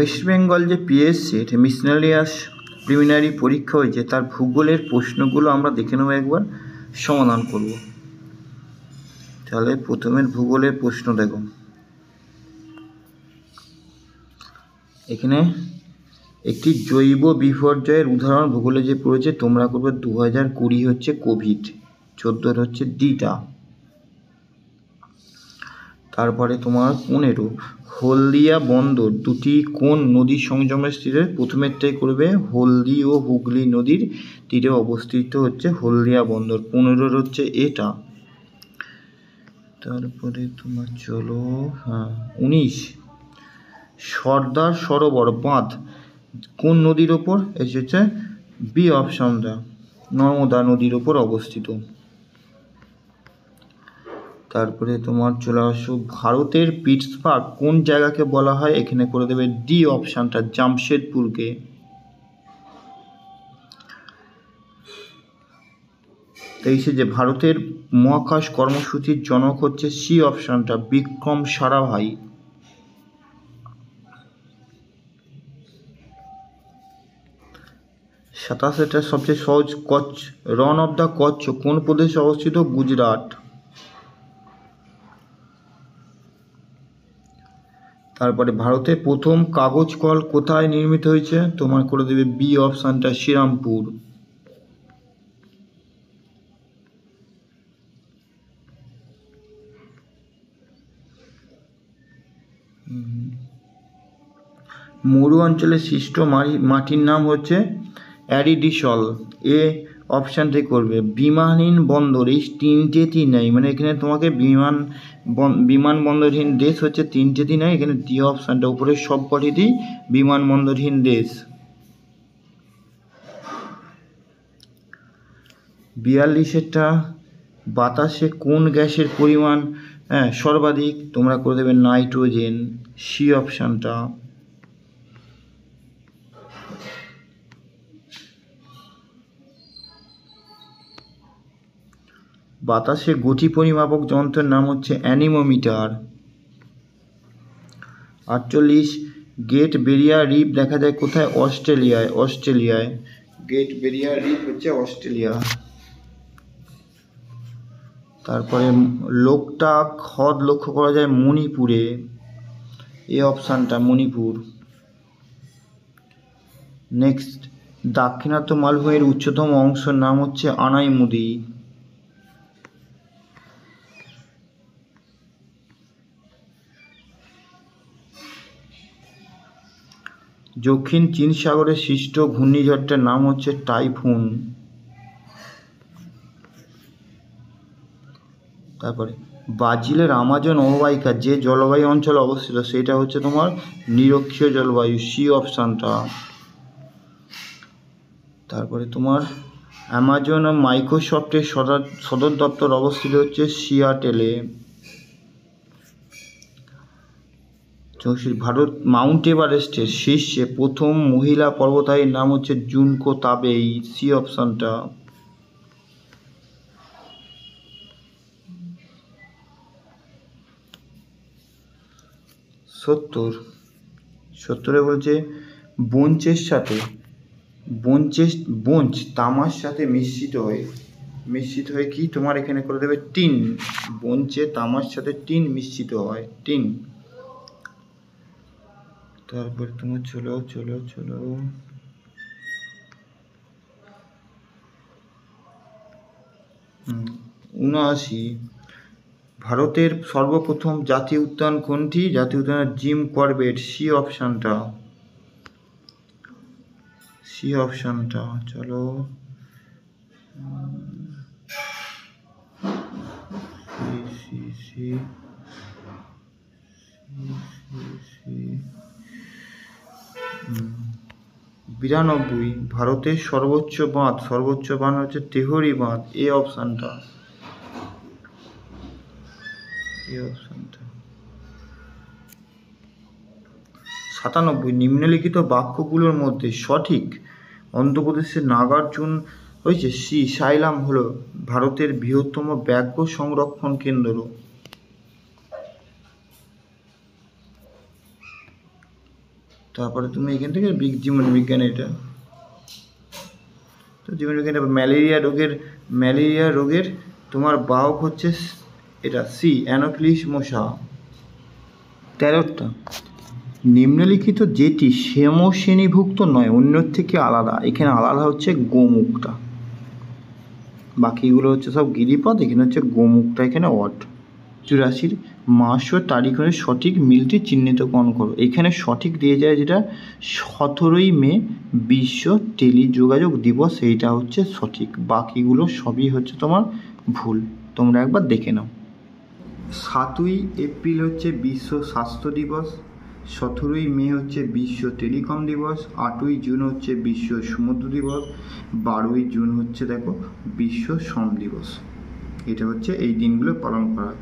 West Bengal যে পিএসসির miscellaneous preliminary পরীক্ষা হয়েছে তার ভূগোলের প্রশ্নগুলো আমরা দেখে নেব, একবার সমাধান করব। তাহলে প্রথমের ভূগোলের প্রশ্ন দেখো, এখানে একটি জৈব বিপর্যয়ের উদাহরণ ভূগোলে যে পড়েছে তোমরা করবে 2020 হচ্ছে কোভিড, 14 হচ্ছে ডিটা। তারপরে তোমার 15 হলদিয়া বন্দর দুটি কোন নদীর সংযমের তীরে? প্রথমেরটাই করবে, হলদি ও হুগলি নদীর তীরে অবস্থিত হচ্ছে হলদিয়া বন্দর। 15 হচ্ছে এটা। তারপরে তোমার চলো 19 সর্দার সরোবর বাঁধ কোন নদীর ওপর? এসেছে বি অপশনটা, নর্মদা নদীর ওপর অবস্থিত। তারপরে তোমার চলে আসো, ভারতের পিটসবার্গ কোন জায়গাকে বলা হয়? এখানে করে দেবে ডি অপশানটা, জামশেদপুরকে। তেইশে যে ভারতের মহাকাশ কর্মসূচির জনক হচ্ছে সি অপশানটা, বিক্রম সারাভাই। সাতাশেটা সবচেয়ে সহজ, কচ্ছ রন অফ দ্য কচ্ছ কোন প্রদেশে অবস্থিত? গুজরাট। তারপরে ভারতের প্রথম কাগজ কল কোথায় নির্মিত হয়েছে? তোমার করে দেবে বি অপশানটা, শ্রীরামপুর। মরু অঞ্চলে সৃষ্ট মাটির নাম হচ্ছে অ্যারিডিসল। এ অপশানটি করবে। বিমানহীন বন্দর, এই তিনটেতেই নেই, মানে এখানে তোমাকে বিমানবন্দরহীন দেশ হচ্ছে তিনটেতেই নেই, এখানে ডি অপশানটা উপরে সব কটিতেই বিমানবন্দরহীন দেশ। 42টা বাতাসে কোন গ্যাসের পরিমাণ সর্বাধিক? তোমরা করে দেবে নাইট্রোজেন, সি অপশানটা। বাতাসের গতি পরিমাপক যন্ত্রের নাম হচ্ছে অ্যানিমোমিটার। 48 গ্রেট ব্যারিয়ার রিফ দেখা যায় কোথায়? অস্ট্রেলিয়ায়। গ্রেট ব্যারিয়ার রিফ হচ্ছে অস্ট্রেলিয়া। তারপরে লোকটাক হ্রদ লক্ষ্য করা যায় মণিপুরে, এ অপশানটা, মণিপুর। নেক্সট, দাক্ষিণাত্য মালভূমির উচ্চতম অংশের নাম হচ্ছে আনাইমুদি। দক্ষিণ চীন সাগরে সৃষ্ট ঘূর্ণিঝড়টার নাম হচ্ছে টাইফুন। তারপরে ব্রাজিলের আমাজন অববাহিকা যে জলবায়ু অঞ্চলে অবস্থিত সেটা হচ্ছে তোমার নিরক্ষীয় জলবায়ু, সি অপশানটা। তারপরে তোমার অ্যামাজন ও মাইক্রোসফটের সদর দপ্তর অবস্থিত হচ্ছে সিয়াটেলে। ভারত মাউন্ট এভারেস্টের শীর্ষে প্রথম মহিলা পর্বতারোহীর নাম হচ্ছে জুনকো তাবেই, সি অপশানটা। সত্তরে বলছে বঞ্চ তামার সাথে মিশ্রিত হয়ে কি? তোমার এখানে করে দেবে টিন। বঞ্চে তামার সাথে টিন মিশ্রিত হয়, টিন। তারপরে তোমার চলো 79 ভারতের সর্বপ্রথম জাতীয় উদ্যান কোনটি? জাতীয় উদ্যান জিম করবেট, সি অপশানটা। চলো সি 92 ভারতের সর্বোচ্চ বাঁধ হচ্ছে তেহরি বাঁধ, এ অপশানটা। 97 নিম্নলিখিত বাক্যগুলোর মধ্যে সঠিক? অন্ধ্রপ্রদেশের নাগার্জুন হয়েছে সি। সাইলাম হলো ভারতের বৃহত্তম ব্যাঘ্র সংরক্ষণ কেন্দ্র। তারপরে তুমি এখান থেকে জীবন বিজ্ঞান, এটা তো জীবন বিজ্ঞান। ম্যালেরিয়া রোগের তোমার বাহক হচ্ছে এটা সি, অ্যানোফিলিস মশা। 13টা, নিম্নলিখিত যেটি সমশ্রেণীভুক্ত নয়, অন্যের থেকে আলাদা। এখানে আলাদা হচ্ছে গোমুখটা, বাকিগুলো হচ্ছে সব গিরিপদ, এখানে হচ্ছে গোমুখটা এখানে অড। 84, মাস ও তারিখ হয়ে সঠিক মিলটি চিহ্নিতকরণ করো। এখানে সঠিক দিয়ে যায় যেটা 17ই মে বিশ্ব টেলিযোগাযোগ দিবস, এইটা হচ্ছে সঠিক, বাকিগুলো সবই হচ্ছে তোমার ভুল, তোমরা একবার দেখে নাও। 7ই এপ্রিল হচ্ছে বিশ্ব স্বাস্থ্য দিবস, 17ই মে হচ্ছে বিশ্ব টেলিকম দিবস, 8ই জুন হচ্ছে বিশ্ব সমুদ্র দিবস, 12ই জুন হচ্ছে দেখো বিশ্ব শ্রম দিবস। এটা হচ্ছে এই দিনগুলো পালন করা হয়।